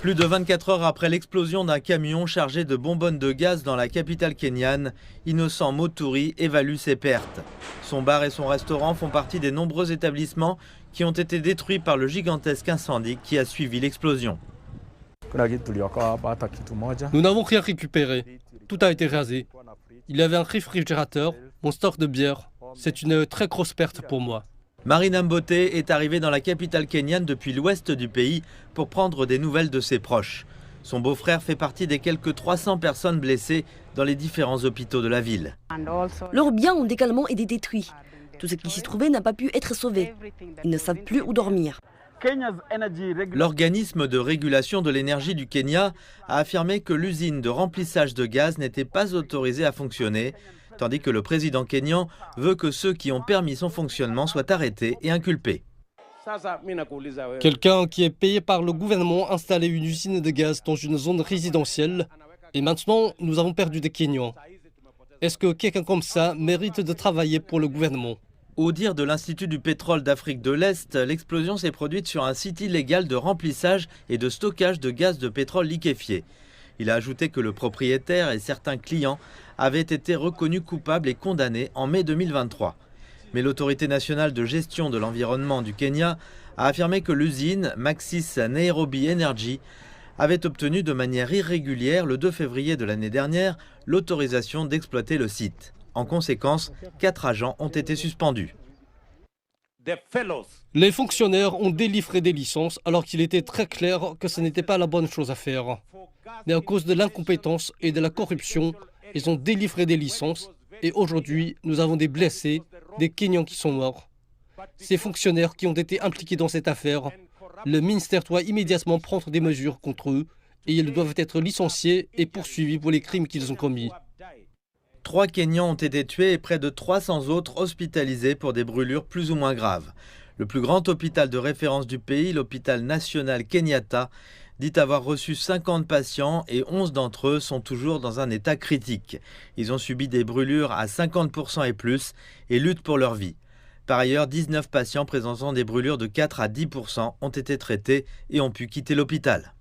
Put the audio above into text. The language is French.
Plus de 24 heures après l'explosion d'un camion chargé de bonbonnes de gaz dans la capitale kenyane, Innocent Moturi évalue ses pertes. Son bar et son restaurant font partie des nombreux établissements qui ont été détruits par le gigantesque incendie qui a suivi l'explosion. Nous n'avons rien récupéré. Tout a été rasé. Il y avait un réfrigérateur, mon stock de bière. C'est une très grosse perte pour moi. Marina Mbote est arrivée dans la capitale kenyane depuis l'ouest du pays pour prendre des nouvelles de ses proches. Son beau-frère fait partie des quelques 300 personnes blessées dans les différents hôpitaux de la ville. Leurs biens ont également été détruits. Tout ce qui s'y trouvait n'a pas pu être sauvé. Ils ne savent plus où dormir. L'organisme de régulation de l'énergie du Kenya a affirmé que l'usine de remplissage de gaz n'était pas autorisée à fonctionner, tandis que le président kényan veut que ceux qui ont permis son fonctionnement soient arrêtés et inculpés. Quelqu'un qui est payé par le gouvernement a installé une usine de gaz dans une zone résidentielle et maintenant nous avons perdu des Kenyans. Est-ce que quelqu'un comme ça mérite de travailler pour le gouvernement ? Au dire de l'Institut du pétrole d'Afrique de l'Est, l'explosion s'est produite sur un site illégal de remplissage et de stockage de gaz de pétrole liquéfié. Il a ajouté que le propriétaire et certains clients avaient été reconnus coupables et condamnés en mai 2023. Mais l'autorité nationale de gestion de l'environnement du Kenya a affirmé que l'usine Maxis Nairobi Energy avait obtenu de manière irrégulière le 2 février de l'année dernière l'autorisation d'exploiter le site. En conséquence, 4 agents ont été suspendus. Les fonctionnaires ont délivré des licences alors qu'il était très clair que ce n'était pas la bonne chose à faire. Mais à cause de l'incompétence et de la corruption, ils ont délivré des licences et aujourd'hui, nous avons des blessés, des Kenyans qui sont morts. Ces fonctionnaires qui ont été impliqués dans cette affaire, le ministère doit immédiatement prendre des mesures contre eux et ils doivent être licenciés et poursuivis pour les crimes qu'ils ont commis. 3 Kenyans ont été tués et près de 300 autres hospitalisés pour des brûlures plus ou moins graves. Le plus grand hôpital de référence du pays, l'hôpital national Kenyatta, dit avoir reçu 50 patients et 11 d'entre eux sont toujours dans un état critique. Ils ont subi des brûlures à 50% et plus et luttent pour leur vie. Par ailleurs, 19 patients présentant des brûlures de 4 à 10% ont été traités et ont pu quitter l'hôpital.